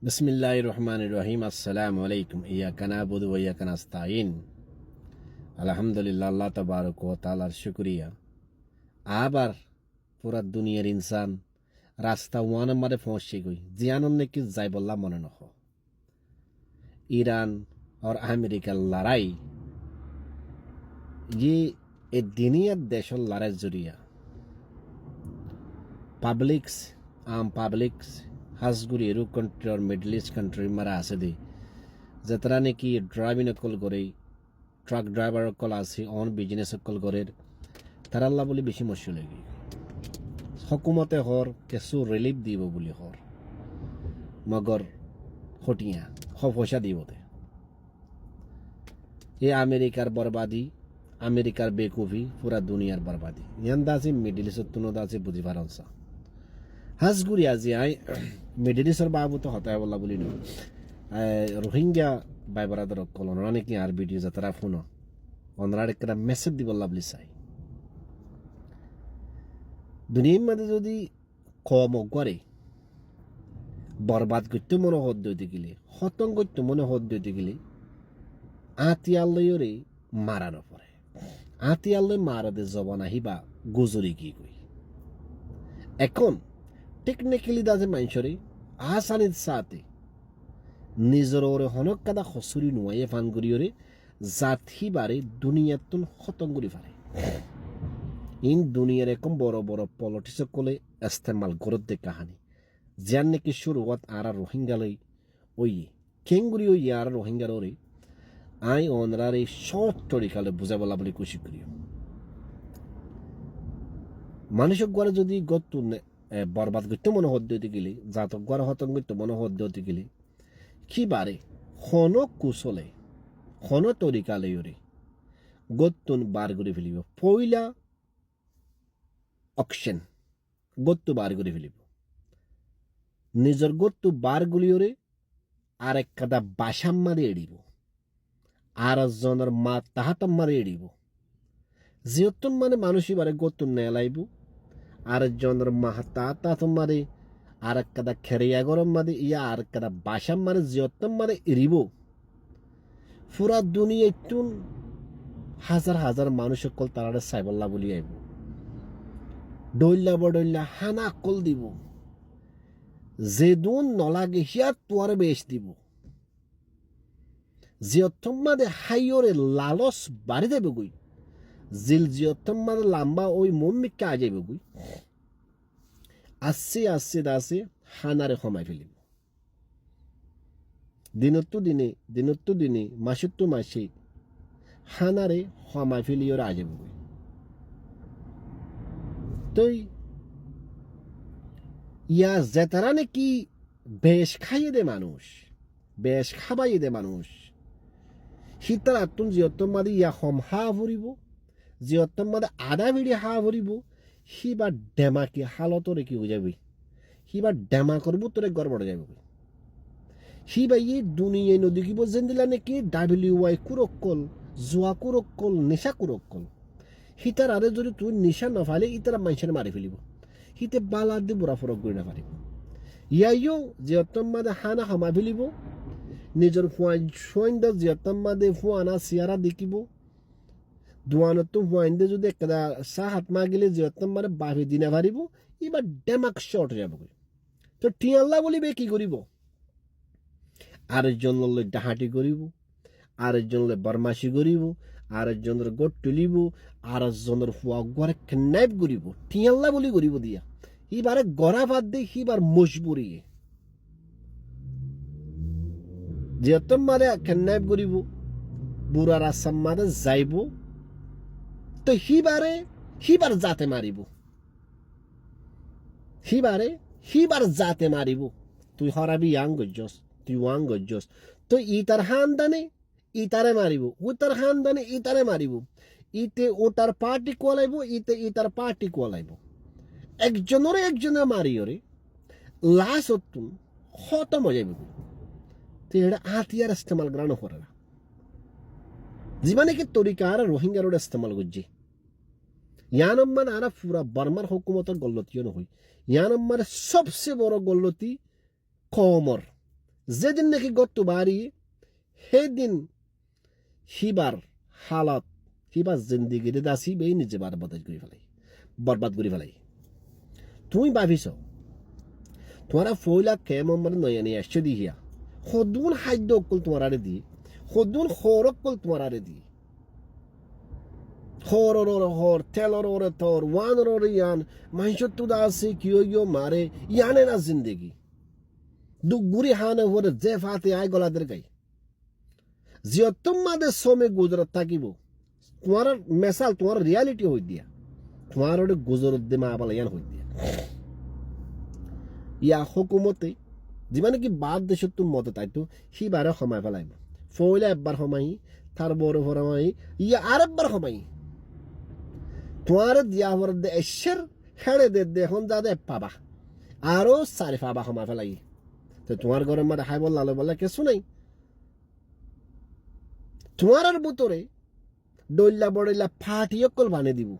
বিসমিল্লাহির রহমানির রহিম। আসসালামু আলাইকুম। ইয়াকা নাবুদু ওয়া ইয়াকা নাস্তাইন। আলহামদুলিল্লাহ, আল্লাহ তাবারক ওয়া তাআলার শুকরিয়া। আবার পুরা দুনিয়ার ইনসান রাস্তা ওয়ান মারে পৌঁছে গই জিয়ানন নাকি যাই বললা মনে নহ। ইরান আর আমেরিকার লড়াই এ দুনিয়ার দেশের লড়াই জড়িয়া পাবলিক্স পাবলিক্স হাজগুড়ি এরু কান্ট্রি আর মিডল ইস্ট কান্ট্রি মারা আছে দে যারা নাকি ড্রাইভিং অকল করে, ট্রাক ড্রাইভার অকল আছে, অন বিজনেস অকল করে, তারা আল্লাহ বলে বেশি মস্য লাগে। হকুমতে হর কিছু রিলিফ দিব বলে হর মগর হটিয়া পয়সা দিব দে। এ আমেরিকার বরবাদী, আমেরিকার বেকুফি, পুরা দুনিয়ার বরবাদী। ইয়ান্দা আছে মিডিল ইস্টত তুনদা আছে বুঝি পারনসা হাজগুড়ি আজি আই মিডিল ইস্টর বাবু তো হতায় বললা বলি নয়। রোহিঙ্গা বাই বরাদর অকল ওনারা নাকি আর ভিডিও যাতারা ফোন ওনারা একটা মেসেজ দিব বলি চাই। দুনিয়ার মধ্যে যদি কম করে বরবাদ করতে মনে হদ দিতে গেলে, হতং করতে মনে হদ দিতে গেলে আতিয়ালয়রে মারানো পড়ে। আতিয়ালয় মারাতে জবান আহিবা গুজরি কি কই। এখন টেকনিক্যালি দাজে মানুষরে আসানির সাথে নিজের ওরে হনক কাদা হসুরি নুয়াইয়ে ফান করি ওরে জাতি বারে দুনিয়াতুন খতম করি পারে। ইন দুনিয়ার এরকম বড় বড় পলিটিক্স কলে ইস্তেমাল গরত কাহানি যার নাকি শুরুয়াত আর রোহিঙ্গালই ওই কেঙ্গুরি ওই আর রোহিঙ্গার ওরে আই অনরার এই সৎ তরিকালে বুঝা বলা বলে কুশি করি। মানুষের ঘরে যদি গত বরবাদ করতে মনে হদ দিতে গেলে, জাতক ঘরে হতন করতে মনে হদ দিতে গেলে কি বারে হন কুশলে হন তরিকালে ওরে গত্তুন বার করে ফেলিব। পয়লা অকশন গত্তু বার করে ফেলিব। নিজের গত্তু বার গুলিওরে আর এক কাদা বাসাম মারি এড়িব, আর জনের মা তাহাতাম মারি এড়িব। যেহেতু মানে মানুষই বারে গত্তুন নেলাইব, আর জনের মা তাহাতাম মারে আর এক কাদা খেরিয়া গরম মারে ইয়া আর কাদা বাসাম মারে যেহেতু মারে এড়িব। পুরা দুনিয়া টুন হাজার হাজার মানুষ সকল তারা সাইবল্লা বলি আইব, ডইল্লা বডইল্লা হানা কল দিব, যে দুন নলাগে হিয়া তোয়ারে বেশ দিব। জিয়তম্মাদে হাইয়রে লালস বাড়ি দেবে গুই, জিল জিয়তম্মাদে লাম্বা ওই মম্মিকে আ যাইবে গুই। আসছে আসছে দাসে হানারে কমাই ফেলিব। দিনত্তু দিনে মাসেত্তু মাসে হানারে কমাই ফেলিওরে আ যাবে গুই। তই ইয়া জেতারা নাকি বেশ খাইয়ে দে মানুষ, বেশ খাবাইয়ে দে মানুষ, শীতার আত্মন জিয়তম মাদে ইয়া হম হা ভরিব, জিয়তম মাদে আদা ভিড়ি হা ভরিব। সিবা ডেমাকি হালতরে কি হয়ে যাবে, সিবা ডেমা করব তোরে গড়বড় যাবে। সিবা ইয়ে দুনিয়ায় নদী কি বলছেন দিলা নাকি WY কুরক্কল, জোয়া কুরক্কল, নেশা কুরক্কল। হিতার আরে যদি তুই নেশা না ফালে ইতারা মানুষের মারি ফেলিব, হিতে বালা দিয়ে বুড়া ফরক করে না পারিব। ইয়াইও জিয়তম মাদে হানা হামা ফেলিব, নিজের ফুয়াইন্দা জিয়তম মাদে ফুয়ানা সিয়ারা দেখিব। দোয়ানতো ফুয়াইন্দে যদি একটা চাহ হাত মা গেলে জিয়তম মারে বাভি দিনা পারিব, এবার ডেমাক শর্ট যাব। তো টিয়াল্লা বলিবে কি করিব, আরেকজন ললে ডাহাটি করিব, আরেকজনলে বরমাসি করিব, আরেকজনের গোট তুলিব, আরেকজনের ফুয়া গড়ে খেনাইব করিব, টিয়াল্লা বলি করিব দিয়া এবারে গড়া বাদ দিয়ে সিবার মজবুরিয়ে যেতম মারে খেনাইব করিব, বুড়ার আসাম মারে যাইব। তো সিবার জাতে মারিব, সিবার জাতে মারিব। তুই হরাবি ইয়াং গজ্জস, তুই ওয়াং গজ্জস, তো ইতার হানদানে ইতারে মারিব, ওটার হানদানে ইতারে মারিব। ইতে ওটার পার্টি কোয়ালাইব, ইতে ইতার পার্টি কোয়ালাইব। একজনের মারিওরে লাশ হতুন খতম হয়ে যাবে। তো এটা হাতিয়ার ইস্তেমাল করানো করে না, জীবনে কি তরিকার রোহিঙ্গার ইস্তেমাল করছে। ইয়ানম্মান আরা পুরা বার্মার হুকুমতের গল্লতিও নহয়। ইয়ানম্মার সবচেয়ে বড় গল্লতি কমর যেদিন নাকি গত্তু বাড়ি সেদিন সিবার হালত সিবার জিন্দিগিতে দাসি বেই নিজে বরবাদ করে ফেলাই তুমি ভাবিছ তোমারা ফয়লা কেমন মানে নয় নিয়ে আসছে দিহিয়া সদুন খাদ্য অকল তোমার আরে দি সদুন খর অকল তোমার আরে দি হর তেলর তর ওয়ানর ইয়ান মানুষের তো আছে কিয় মারে ইয়ানে না জিন্দগি দুগুরি হানে হরে যে ফাতে আয় গলাদের গাই জিয়তম মাদের সমে গুজরাত থাকিব তোমার মেসাল তোমার রিয়ালিটি হই দিয়া তোমার ওটা গুজরত দে মা বলা ইয়ান হই দিয়া ইয়া হুকুমতে যিমানে কি বাদ দেশত তুমি মতে তাইতো সিবারে সময় পেলাইব ফয়লা একবার সময় তার বড় সময় ইয়া আর একবার সময় তোমার দিয়া হর দে এসের হেড়ে দে দেখুন যা দে পাবা আরো সারি পাবা সময় পেলাই তো তোমার ঘরের মাঝে হাই বললা বলে কিছু নাই তোমার ভিতরে ডইল্লা বড়ইলা ফাটি অকল বানিয়ে দিব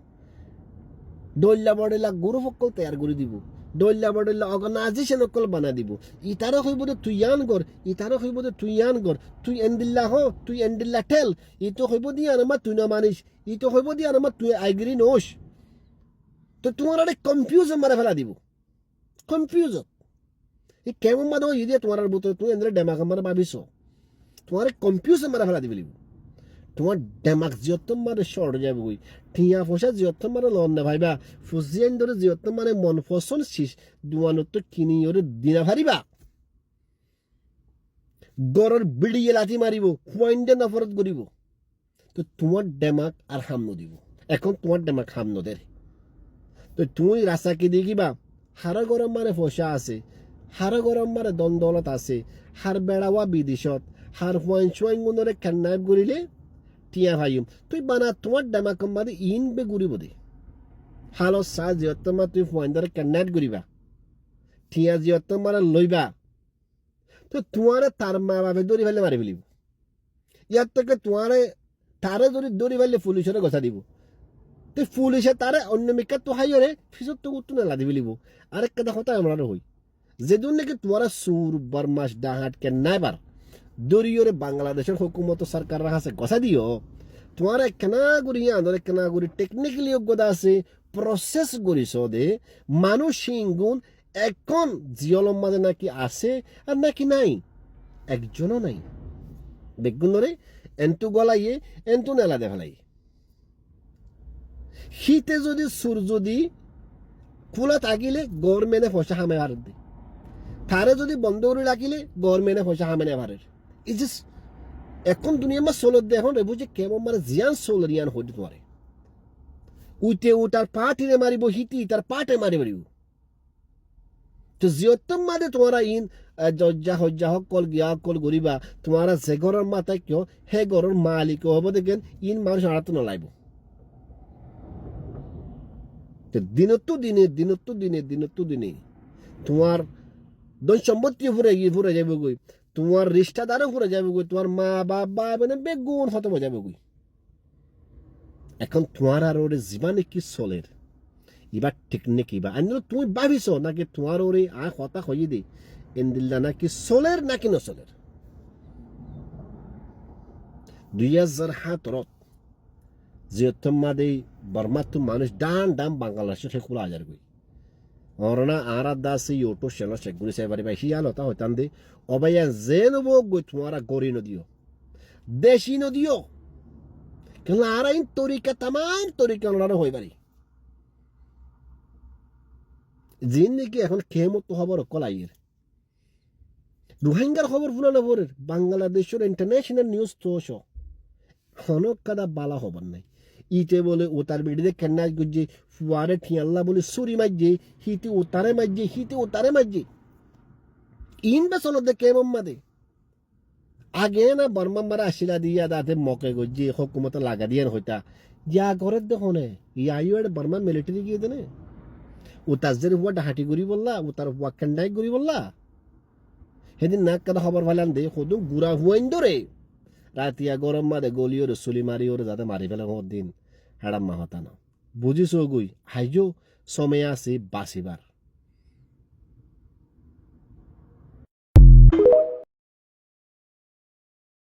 ডইল্লা বড়ইলা গুরু অকল তৈয়ার করে দিব ডইল্লা বড়ইলা অর্গানাইজেশন অকল বানা দিব ইতারও হইব তুই ইয়ান গর ইতারও হইব তুই ইয়ান গর তুই এন্ডিল্লা তুই এন্ডিল্লা ঠেল ইতো হইব দিয়া না তুই না মানিস ইতো হইব দিয়া না তুই আইগিরি নোস তো তোমার একটা কনফিউজন মারা ফেলা দিব কনফিউজন এই কেমন মানে ওই দিয়ে তোমার ভিতরে তুমি এন্দ্রে ডেমাক মানে ভাবিছ তোমার কনফিউজন মারা ফেলা দিব তোমার ডেমাক জিয়তম মানে শর্ট যাবে গই ঠিয়া ফসা জিয়তম মানে লন না ভাইবা ফুজিয়ান ধরে জিয়তম মানে মন ফসন শিস দুয়ানত কিনি ওরে দিনা ভারিবা গরর বিড়িয়ে লাথি মারিব পয়েন্টে নফরত করিব তো তোমার ডেমাক আর হাম নদিব এখন তোমার ডেমাক হাম নদের তো তুমি রাস্তাকে দেখিবা হারা গরম মানে ফসা আছে হারা গরম মানে দ্বন্দ্বলত আছে হার বেড়াওয়া বিদেশত হার হুয়াইন চুয়াইন গুণরে কান্নাইব করিলে টিয়া ভাইম তুই বানা তোমার ডেমাকম মানে ইন বে ঘুরিব দে হালো সা জিয়তমা তুই হুয়াইনদারে কান্নাইট করিবা টিয়া জিয়তম মানে লইবা তো তোমারে তার মা বাপে দৌড়ি ফেলে মারি ফেলিব ইয়ার থেকে তোমারে তারে যদি দৌড়ি ফেললে পুলিশের গছা দিব তুই পুলিশে তারে অন্য মিকা তো হাইরে ফিসত তো উত্তর না লাদি ফেলিব আরেক কথা কথা আমরা হই যেদিন নাকি তোমারা সুর বরমাস ডাহাট কে নাইবার দরিয়রে বাংলাদেশের হুকুমত সরকার আছে গছা দিও তোমার কেনা করি আন্দোলন কেনা করি টেকনিক্যালি যোগ্যতা আছে প্রসেস করিস দে মানুষ সিংগুণ এখন জিয়লম মাঝে নাকি আছে আর নাকি নাই একজনও নাই বেগুন ধরে এন্টু গলাইয়ে এন্টু নেলা দেখালাই শীতে যদি সুর যদি খোলা থাকিলে গভর্নমেন্টে পয়সা হামে ভারত দে তারে যদি বন্ধ করে রাখিলে গভর্নমেন্টে পয়সা হামে না ভারত ইজ এখন দুনিয়া মা সোলর দে এখন রেবু যে কেমন মানে জিয়ান সোলর ইয়ান হইতে পারে উইতে ও তার পাটিরে মারিব হিতি তার পাটে মারি মারিব তো জিয়তম মাদে তোমারা ইন জজ্জা হজ্জা কল গিয়া কল গরিবা তোমারা যে ঘরের মাথায় কিয় হে ঘরের মালিক হব দেখেন ইন মানুষ আড়াতো নলাইব দিনতো দিনে তোমার দন সম্পত্তি ফুরে যাবে গই তোমার রিস্তাদারও ফুরে যাবে গই তোমার মা বাবা মানে বেগুন খতম হয়ে যাবে গই এখন তোমার আর ওরে জীবনে কি চলের এবার টেকনিক এবার আনি তুমি ভাবিছ নাকি তোমার ওরে আয় কথা হয়ে দে এন্দিল্লা নাকি চলের নাকি নচলের 2007 জিয়তম মাদে বর্মাত মানুষ ডান বাংলাদেশের খোলা হাজার গই অরনা আরা দাসি ইউটো shell শেগুনি Saibari by হিয়াল Hota হইতান they অবাইয়া gen বো গই তোমারা গরি নদিও দেশি নদিও কেন আরা ইন তরিকা তামাম তরিকা ওনারা হইবারি জিন নাকি এখন কেমত খবর কলাইয়ের রোহিঙ্গার খবর ফুলানো বরের বাংলাদেশের ইন্টারন্যাশনাল নিউজ তো হনক কাদা বালা খবর নাই ইতে বলে ওতার বিড়িতে কেন্নাই গুজে ফুয়ারে ঠিয়াল্লা বলে সুরি মাঝে হিতে ওতারে মাঝে ইন বেসনত দে কেমন মাদে আগে না বর্মা মারা আসিলা দিয়া দাতে মকে গজে হকুমত লাগা দিয়ান হইতা যা ঘরের দেখো নে ইয়াইও বর্মা মিলিটারি গিয়ে দেনে উতাজের হুয়া ডাহাটি করি বললা উতার হুয়া কেন্ডাই করি বললা সেদিন নাক কাদা খবর ভালাম দে সদু গুড়া হুয়াইন ধরে রাতিয়া গরম মাদে গলিওরে চুলি মারিওরে যাতে মারি ফেলে দিন হাড়াম মাহতা না বুঝিস গুই হাইজো সময় আছে বাঁচিবার